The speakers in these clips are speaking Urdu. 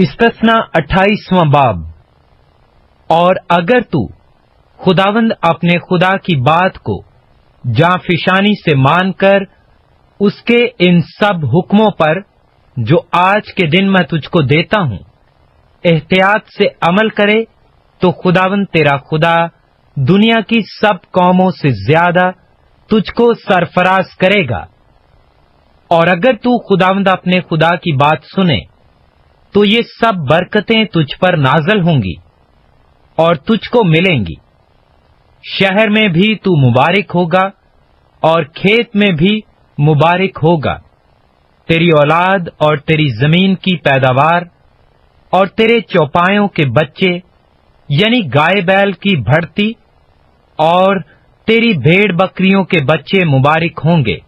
استثنا 28واں باب۔ اور اگر تو خداوند اپنے خدا کی بات کو جاں فشانی سے مان کر اس کے ان سب حکموں پر جو آج کے دن میں تجھ کو دیتا ہوں احتیاط سے عمل کرے تو خداوند تیرا خدا دنیا کی سب قوموں سے زیادہ تجھ کو سرفراز کرے گا۔ اور اگر تو خداوند اپنے خدا کی بات سنے تو یہ سب برکتیں تجھ پر نازل ہوں گی اور تجھ کو ملیں گی۔ شہر میں بھی تو مبارک ہوگا اور کھیت میں بھی مبارک ہوگا۔ تیری اولاد اور تیری زمین کی پیداوار اور تیرے چوپایوں کے بچے یعنی گائے بیل کی بڑھتی اور تیری بھیڑ بکریوں کے بچے مبارک ہوں گے۔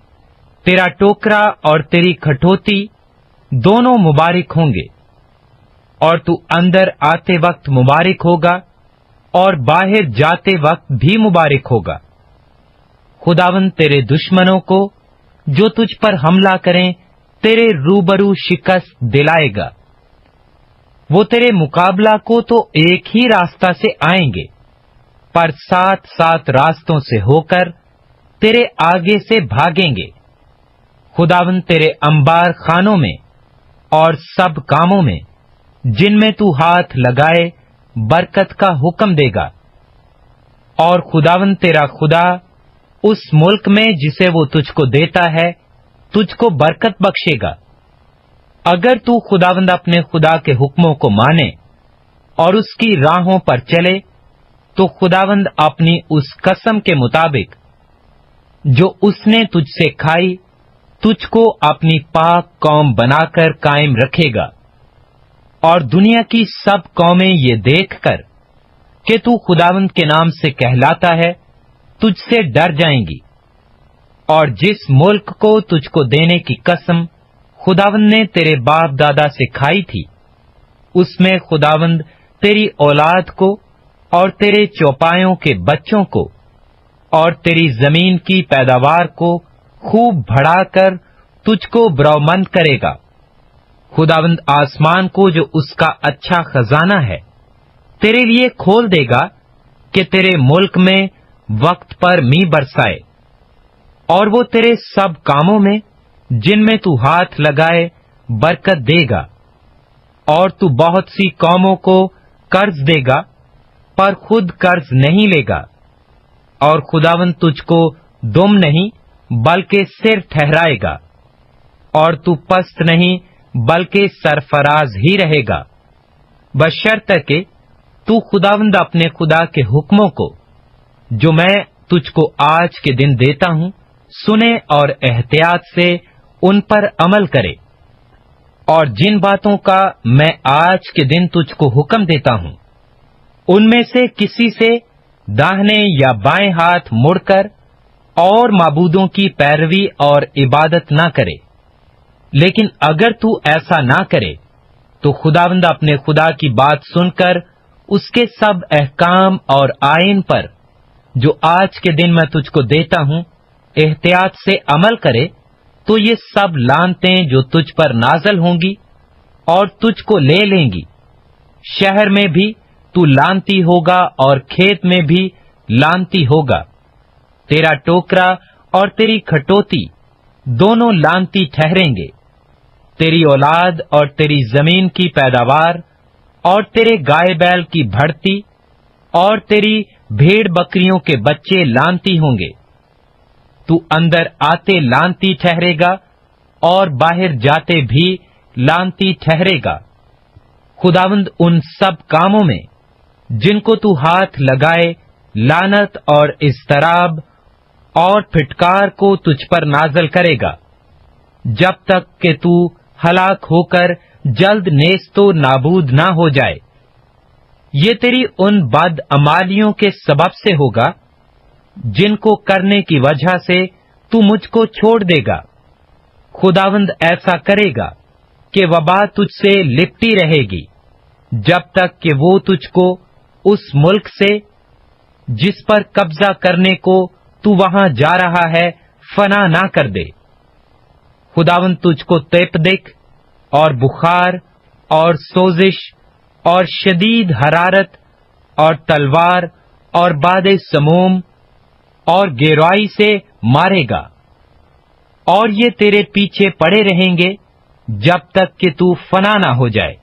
تیرا ٹوکرا اور تیری کھٹوتی دونوں مبارک ہوں گے، اور تو اندر آتے وقت مبارک ہوگا اور باہر جاتے وقت بھی مبارک ہوگا۔ خداوند تیرے دشمنوں کو جو تجھ پر حملہ کریں تیرے روبرو شکست دلائے گا۔ وہ تیرے مقابلہ کو تو ایک ہی راستہ سے آئیں گے، پر 7 راستوں سے ہو کر تیرے آگے سے بھاگیں گے۔ خداوند تیرے انبار خانوں میں اور سب کاموں میں جن میں تو ہاتھ لگائے برکت کا حکم دے گا۔ اور خداوند تیرا خدا اس ملک میں جسے وہ تجھ کو دیتا ہے تجھ کو برکت بخشے گا۔ اگر تو خداوند اپنے خدا کے حکموں کو مانے اور اس کی راہوں پر چلے تو خداوند اپنی اس قسم کے مطابق جو اس نے تجھ سے کھائی تجھ کو اپنی پاک قوم بنا کر قائم رکھے گا۔ اور دنیا کی سب قومیں یہ دیکھ کر کہ تو خداوند کے نام سے کہلاتا ہے تجھ سے ڈر جائیں گی۔ اور جس ملک کو تجھ کو دینے کی قسم خداوند نے تیرے باپ دادا سے کھائی تھی اس میں خداوند تیری اولاد کو اور تیرے چوپایوں کے بچوں کو اور تیری زمین کی پیداوار کو خوب بڑھا کر تجھ کو برومند کرے گا۔ خداوند آسمان کو جو اس کا اچھا خزانہ ہے تیرے لیے کھول دے گا کہ تیرے ملک میں وقت پر می برسائے، اور وہ تیرے سب کاموں میں جن میں تو ہاتھ لگائے برکت دے گا۔ اور تو بہت سی قوموں کو قرض دے گا پر خود قرض نہیں لے گا، اور خداوند تجھ کو دم نہیں بلکہ سر ٹھہرائے گا، اور تو پست نہیں بلکہ سرفراز ہی رہے گا، بشرطہ کہ تو خداوند اپنے خدا کے حکموں کو جو میں تجھ کو آج کے دن دیتا ہوں سنے اور احتیاط سے ان پر عمل کرے۔ اور جن باتوں کا میں آج کے دن تجھ کو حکم دیتا ہوں ان میں سے کسی سے داہنے یا بائیں ہاتھ مڑ کر اور معبودوں کی پیروی اور عبادت نہ کرے۔ لیکن اگر تو ایسا نہ کرے تو خداوند اپنے خدا کی بات سن کر اس کے سب احکام اور آئین پر جو آج کے دن میں تجھ کو دیتا ہوں احتیاط سے عمل کرے تو یہ سب لعنتیں جو تجھ پر نازل ہوں گی اور تجھ کو لے لیں گی۔ شہر میں بھی تو لعنتی ہوگا اور کھیت میں بھی لعنتی ہوگا۔ تیرا ٹوکرا اور تیری کھٹوتی دونوں لعنتی ٹھہریں گے۔ تیری اولاد اور تیری زمین کی پیداوار اور تیرے گائے بیل کی بڑھتی اور تیری بھیڑ بکریوں کے بچے لعنتی ہوں گے۔ تو اندر آتے لعنتی ٹھہرے گا اور باہر جاتے بھی لعنتی ٹھہرے گا۔ خداوند ان سب کاموں میں جن کو تو ہاتھ لگائے لعنت اور اضطراب اور پھٹکار کو تجھ پر نازل کرے گا، جب تک کہ تو ہلاک ہو کر جلد نیست و نابود نہ ہو جائے۔ یہ تیری ان بد عمالیوں کے سبب سے ہوگا جن کو کرنے کی وجہ سے تو مجھ کو چھوڑ دے گا۔ خداوند ایسا کرے گا کہ وبا تجھ سے لپٹی رہے گی جب تک کہ وہ تجھ کو اس ملک سے جس پر قبضہ کرنے کو تو وہاں جا رہا ہے فنا نہ کر دے۔ خداوند تجھ کو تیپ دک اور بخار اور سوزش اور شدید حرارت اور تلوار اور باد سموم اور گیرائی سے مارے گا، اور یہ تیرے پیچھے پڑے رہیں گے جب تک کہ تو فنا نہ ہو جائے۔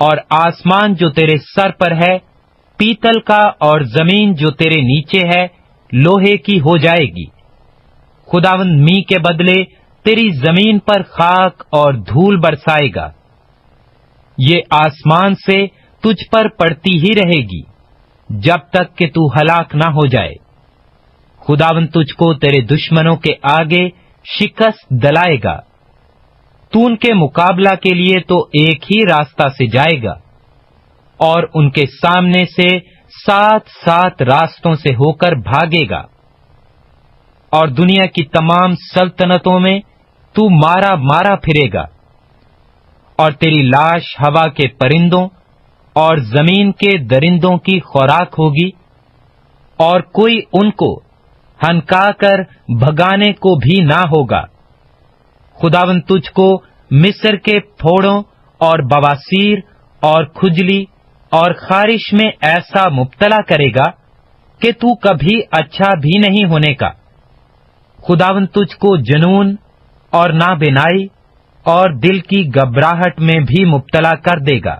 اور آسمان جو تیرے سر پر ہے پیتل کا، اور زمین جو تیرے نیچے ہے لوہے کی ہو جائے گی۔ خداوند می کے بدلے تیری زمین پر خاک اور دھول برسائے گا، یہ آسمان سے تجھ پر پڑتی ہی رہے گی جب تک کہ تو ہلاک نہ ہو جائے۔ خداوند تجھ کو تیرے دشمنوں کے آگے شکست دلائے گا، تو ان کے مقابلہ کے لیے تو ایک ہی راستہ سے جائے گا، اور ان کے سامنے سے 7 راستوں سے ہو کر بھاگے گا، اور دنیا کی تمام سلطنتوں میں تو مارا مارا پھرے گا، اور تیری لاش ہوا کے پرندوں اور زمین کے درندوں کی خوراک ہوگی، اور کوئی ان کو ہنکا کر بھگانے کو بھی نہ ہوگا۔ خداوند تجھ کو مصر کے پھوڑوں اور بواسیر اور کھجلی اور خارش میں ایسا مبتلا کرے گا کہ تو کبھی اچھا بھی نہیں ہونے کا۔ خداوند تجھ کو جنون اور نابینائی اور دل کی گھبراہٹ میں بھی مبتلا کر دے گا،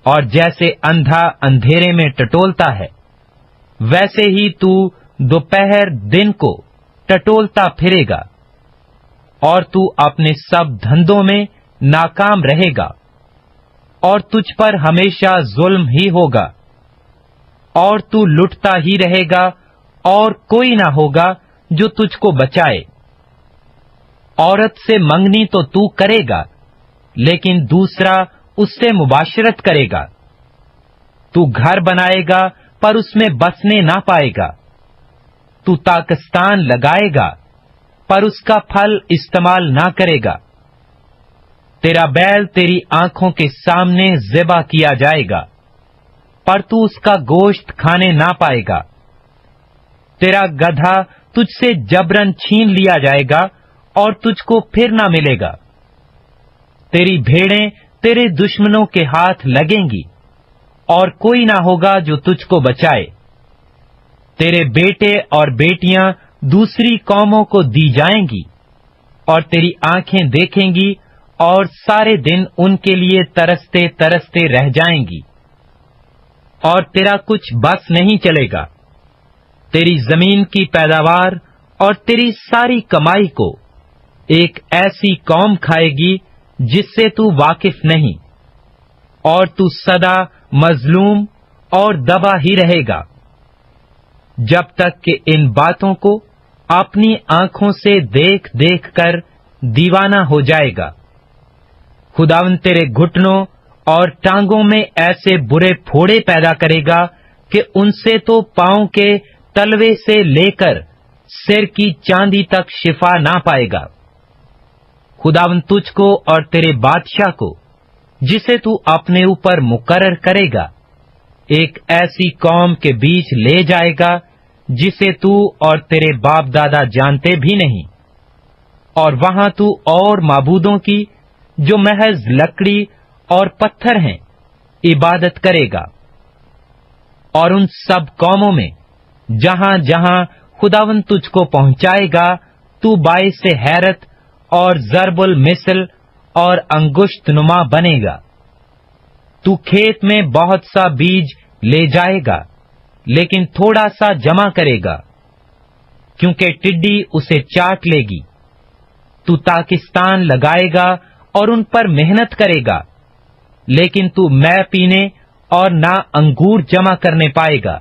اور جیسے اندھا اندھیرے میں ٹٹولتا ہے ویسے ہی تو دوپہر دن کو ٹٹولتا پھرے گا، اور تو اپنے سب دھندوں میں ناکام رہے گا، اور تجھ پر ہمیشہ ظلم ہی ہوگا، اور تو لٹتا ہی رہے گا، اور کوئی نہ ہوگا جو تجھ کو بچائے۔ عورت سے منگنی تو کرے گا، لیکن دوسرا اس سے مباشرت کرے گا۔ تو گھر بنائے گا پر اس میں بسنے نہ پائے گا، تو تاکستان لگائے گا پر اس کا پھل استعمال نہ کرے گا۔ تیرا بیل تیری آنکھوں کے سامنے ذبح کیا جائے گا، پر تو اس کا گوشت کھانے نہ پائے گا۔ تیرا گدھا تجھ سے جبرن چھین لیا جائے گا اور تجھ کو پھر نہ ملے گا۔ تیری بھیڑیں تیرے دشمنوں کے ہاتھ لگیں گی، اور کوئی نہ ہوگا جو تجھ کو بچائے۔ تیرے بیٹے اور بیٹیاں دوسری قوموں کو دی جائیں گی، اور تیری آنکھیں دیکھیں گی اور سارے دن ان کے لیے ترستے ترستے رہ جائیں گی، اور تیرا کچھ بس نہیں چلے گا۔ تیری زمین کی پیداوار اور تیری ساری کمائی کو ایک ایسی قوم کھائے گی جس سے تو واقف نہیں، اور تو سدا مظلوم اور دبا ہی رہے گا، جب تک کہ ان باتوں کو اپنی آنکھوں سے دیکھ دیکھ کر دیوانہ ہو جائے گا۔ خداوند تیرے گھٹنوں اور ٹانگوں میں ایسے برے پھوڑے پیدا کرے گا کہ ان سے تو پاؤں کے تلوے سے لے کر سر کی چاندی تک شفا نہ پائے گا۔ خداوند تجھ کو اور تیرے بادشاہ کو، جسے تو اپنے اوپر مقرر کرے گا، ایک ایسی قوم کے بیچ لے جائے گا جسے تو اور تیرے باپ دادا جانتے بھی نہیں، اور وہاں تو اور معبودوں کی جو محض لکڑی اور پتھر ہیں عبادت کرے گا۔ اور ان سب قوموں میں جہاں جہاں خداوند تجھ کو پہنچائے گا تو باعث حیرت اور ضرب المثل اور انگشت نما بنے گا۔ تو کھیت میں بہت سا بیج لے جائے گا لیکن تھوڑا سا جمع کرے گا، کیونکہ ٹڈی اسے چاٹ لے گی۔ تو تاکستان لگائے گا اور ان پر محنت کرے گا، لیکن تو مے پینے اور نہ انگور جمع کرنے پائے گا،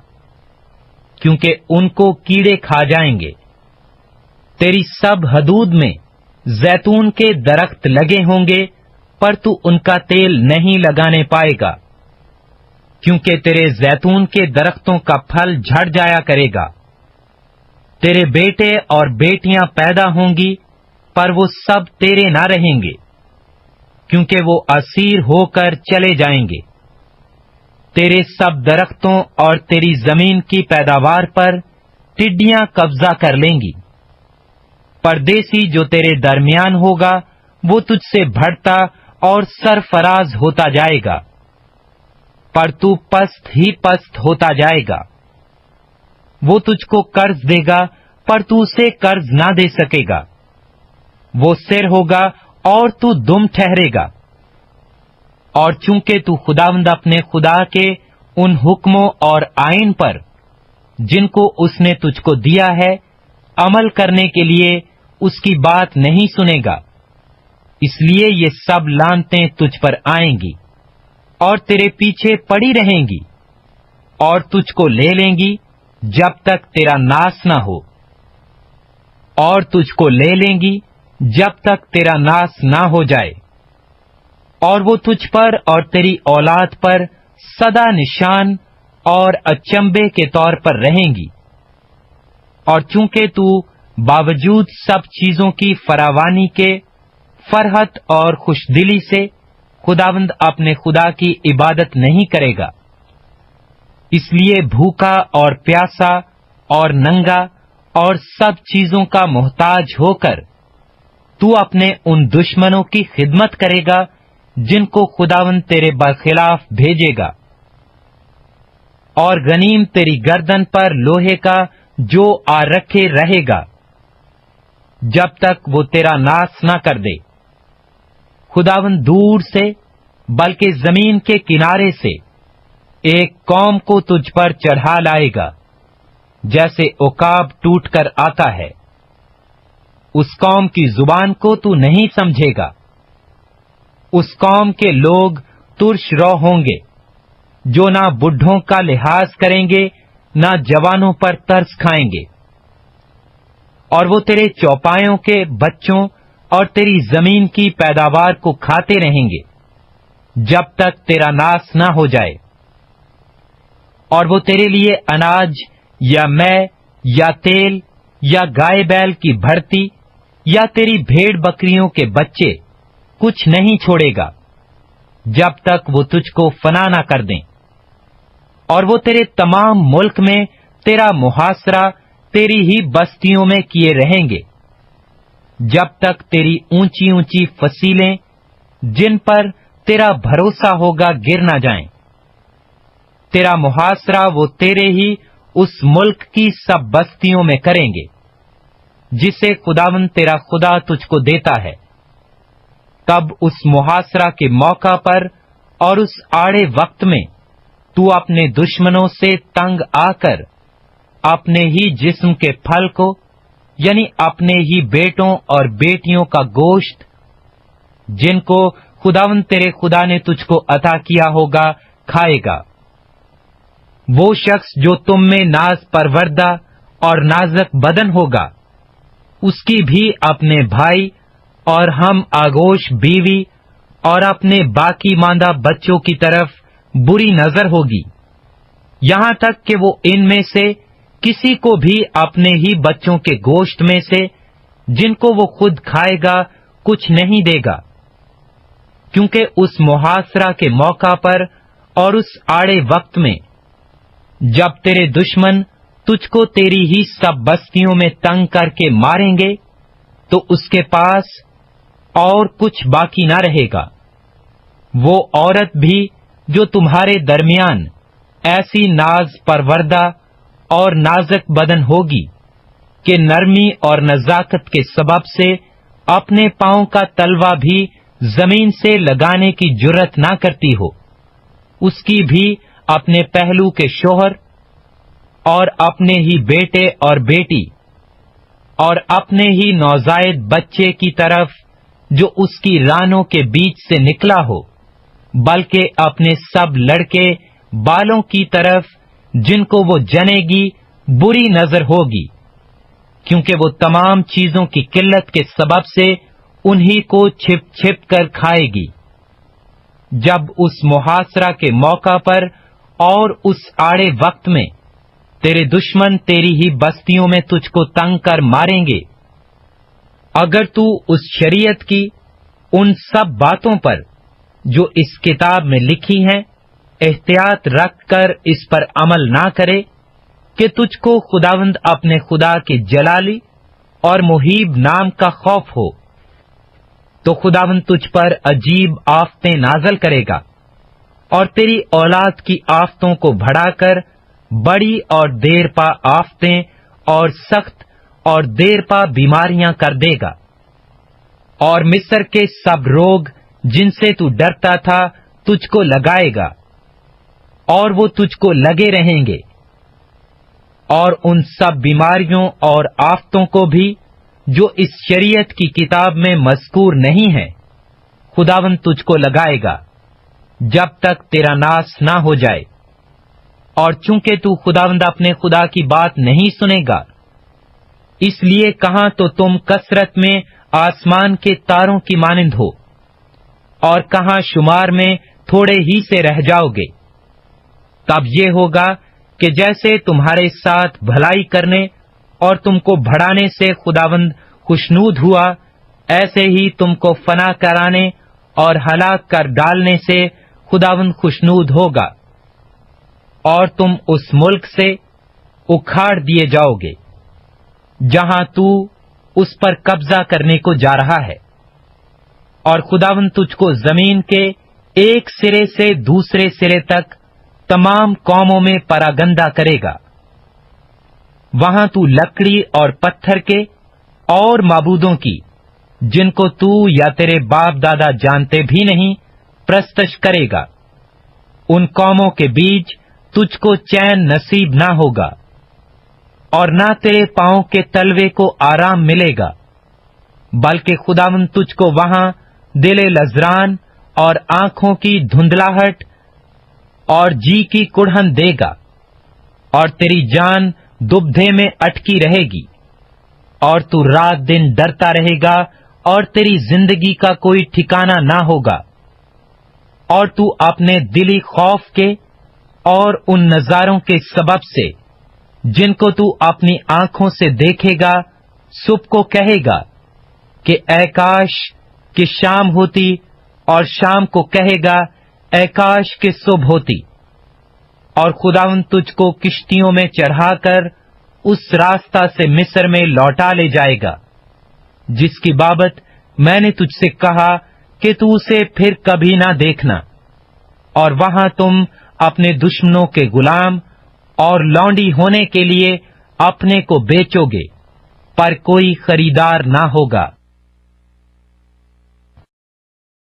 کیونکہ ان کو کیڑے کھا جائیں گے۔ تیری سب حدود میں زیتون کے درخت لگے ہوں گے، پر تو ان کا تیل نہیں لگانے پائے گا، کیونکہ تیرے زیتون کے درختوں کا پھل جھڑ جایا کرے گا۔ تیرے بیٹے اور بیٹیاں پیدا ہوں گی، پر وہ سب تیرے نہ رہیں گے، کیونکہ وہ اسیر ہو کر چلے جائیں گے۔ تیرے سب درختوں اور تیری زمین کی پیداوار پر ٹڈیاں قبضہ کر لیں گی۔ پردیسی جو تیرے درمیان ہوگا وہ تجھ سے بھڑتا اور سرفراز ہوتا جائے گا، پر تو پست ہی پست ہوتا جائے گا۔ وہ تجھ کو قرض دے گا پر تو اسے قرض نہ دے سکے گا۔ وہ سر ہوگا اور تو دم ٹھہرے گا۔ اور چونکہ تو خداوند اپنے خدا کے ان حکموں اور آئین پر جن کو اس نے تجھ کو دیا ہے عمل کرنے کے لیے اس کی بات نہیں سنے گا، اس لیے یہ سب لعنتیں تجھ پر آئیں گی اور تیرے پیچھے پڑی رہیں گی اور تجھ کو لے لیں گی جب تک تیرا ناس نہ ہو، اور تجھ کو لے لیں گی جب تک تیرا ناس نہ ہو جائے، اور وہ تجھ پر اور تیری اولاد پر سدا نشان اور اچنبے کے طور پر رہیں گی۔ اور چونکہ تو باوجود سب چیزوں کی فراوانی کے فرحت اور خوش دلی سے خداوند اپنے خدا کی عبادت نہیں کرے گا، اس لیے بھوکا اور پیاسا اور ننگا اور سب چیزوں کا محتاج ہو کر تو اپنے ان دشمنوں کی خدمت کرے گا جن کو خداوند تیرے برخلاف بھیجے گا، اور غنیم تیری گردن پر لوہے کا جو آ رکھے رہے گا جب تک وہ تیرا ناس نہ کر دے۔ خداوند دور سے بلکہ زمین کے کنارے سے ایک قوم کو تجھ پر چڑھا لائے گا جیسے عقاب ٹوٹ کر آتا ہے۔ اس قوم کی زبان کو تو نہیں سمجھے گا۔ اس قوم کے لوگ ترش رو ہوں گے جو نہ بڈھوں کا لحاظ کریں گے نہ جوانوں پر ترس کھائیں گے، اور وہ تیرے چوپایوں کے بچوں اور تیری زمین کی پیداوار کو کھاتے رہیں گے جب تک تیرا ناس نہ ہو جائے۔ اور وہ تیرے لیے اناج یا مے یا تیل یا گائے بیل کی بھرتی یا تیری بھیڑ بکریوں کے بچے کچھ نہیں چھوڑے گا جب تک وہ تجھ کو فنا نہ کر دیں۔ اور وہ تیرے تمام ملک میں تیرا محاصرہ تیری ہی بستیوں میں کیے رہیں گے جب تک تیری اونچی اونچی فصیلیں جن پر تیرا بھروسہ ہوگا گر نہ جائیں۔ تیرا محاصرہ وہ تیرے ہی اس ملک کی سب بستیوں میں کریں گے جسے خداوند تیرا خدا تجھ کو دیتا ہے۔ تب اس محاصرہ کے موقع پر اور اس آڑے وقت میں تو اپنے دشمنوں سے تنگ آ کر اپنے ہی جسم کے پھل کو یعنی اپنے ہی بیٹوں اور بیٹیوں کا گوشت جن کو خداوند تیرے خدا نے تجھ کو عطا کیا ہوگا کھائے گا۔ وہ شخص جو تم میں ناز پروردہ اور نازک بدن ہوگا اس کی بھی اپنے بھائی اور ہم آغوش بیوی اور اپنے باقی ماندہ بچوں کی طرف بری نظر ہوگی، یہاں تک کہ وہ ان میں سے کسی کو بھی اپنے ہی بچوں کے گوشت میں سے جن کو وہ خود کھائے گا کچھ نہیں دے گا، کیونکہ اس محاصرہ کے موقع پر اور اس آڑے وقت میں جب تیرے دشمن تجھ کو تیری ہی سب بستیوں میں تنگ کر کے ماریں گے تو اس کے پاس اور کچھ باقی نہ رہے گا۔ وہ عورت بھی جو تمہارے درمیان ایسی ناز پروردہ اور نازک بدن ہوگی کہ نرمی اور نزاکت کے سبب سے اپنے پاؤں کا تلوا بھی زمین سے لگانے کی جرت نہ کرتی ہو، اس کی بھی اپنے پہلو کے شوہر اور اپنے ہی بیٹے اور بیٹی اور اپنے ہی نوزائیدہ بچے کی طرف جو اس کی رانوں کے بیچ سے نکلا ہو، بلکہ اپنے سب لڑکے بالوں کی طرف جن کو وہ جنے گی بری نظر ہوگی، کیونکہ وہ تمام چیزوں کی قلت کے سبب سے انہی کو چھپ چھپ کر کھائے گی۔ جب اس محاصرہ کے موقع پر اور اس آڑے وقت میں تیرے دشمن تیری ہی بستیوں میں تجھ کو تنگ کر ماریں گے، اگر تو اس شریعت کی ان سب باتوں پر جو اس کتاب میں لکھی ہیں احتیاط رکھ کر اس پر عمل نہ کرے کہ تجھ کو خداوند اپنے خدا کے جلالی اور محیب نام کا خوف ہو، تو خداوند تجھ پر عجیب آفتیں نازل کرے گا اور تیری اولاد کی آفتوں کو بڑھا کر بڑی اور دیر پا آفتیں اور سخت اور دیر پا بیماریاں کر دے گا، اور مصر کے سب روگ جن سے تو ڈرتا تھا تجھ کو لگائے گا، اور وہ تجھ کو لگے رہیں گے، اور ان سب بیماریوں اور آفتوں کو بھی جو اس شریعت کی کتاب میں مذکور نہیں ہے خداوند تجھ کو لگائے گا جب تک تیرا ناس نہ ہو جائے۔ اور چونکہ تو خداوند اپنے خدا کی بات نہیں سنے گا، اس لیے کہاں تو تم کثرت میں آسمان کے تاروں کی مانند ہو، اور کہاں شمار میں تھوڑے ہی سے رہ جاؤ گے۔ تب یہ ہوگا کہ جیسے تمہارے ساتھ بھلائی کرنے اور تم کو بڑھانے سے خداوند خوشنود ہوا، ایسے ہی تم کو فنا کرانے اور ہلاک کر ڈالنے سے خداوند خوشنود ہوگا، اور تم اس ملک سے اکھاڑ دیے جاؤ گے جہاں تو اس پر قبضہ کرنے کو جا رہا ہے، اور خداوند تجھ کو زمین کے ایک سرے سے دوسرے سرے تک تمام قوموں میں پراگندہ کرے گا۔ وہاں تو لکڑی اور پتھر کے اور معبودوں کی جن کو تو یا تیرے باپ دادا جانتے بھی نہیں پرستش کرے گا۔ ان قوموں کے بیچ تجھ کو چین نصیب نہ ہوگا، اور نہ تیرے پاؤں کے تلوے کو آرام ملے گا، بلکہ خداوند تجھ کو وہاں دل لرزان اور آنکھوں کی دھندلاہٹ اور جی کی کڑھن دے گا، اور تیری جان دبدھے میں اٹکی رہے گی، اور تو رات دن ڈرتا رہے گا، اور تیری زندگی کا کوئی ٹھکانہ نہ ہوگا، اور تو اپنے دلی خوف کے اور ان نظاروں کے سبب سے جن کو تو اپنی آنکھوں سے دیکھے گا صبح کو کہے گا کہ اے کاش کہ شام ہوتی، اور شام کو کہے گا اے کاش کہ صبح ہوتی۔ اور خداوند تجھ کو کشتیوں میں چڑھا کر اس راستہ سے مصر میں لوٹا لے جائے گا جس کی بابت میں نے تجھ سے کہا کہ تو اسے پھر کبھی نہ دیکھنا، اور وہاں تم اپنے دشمنوں کے غلام اور لونڈی ہونے کے لیے اپنے کو بیچو گے، پر کوئی خریدار نہ ہوگا۔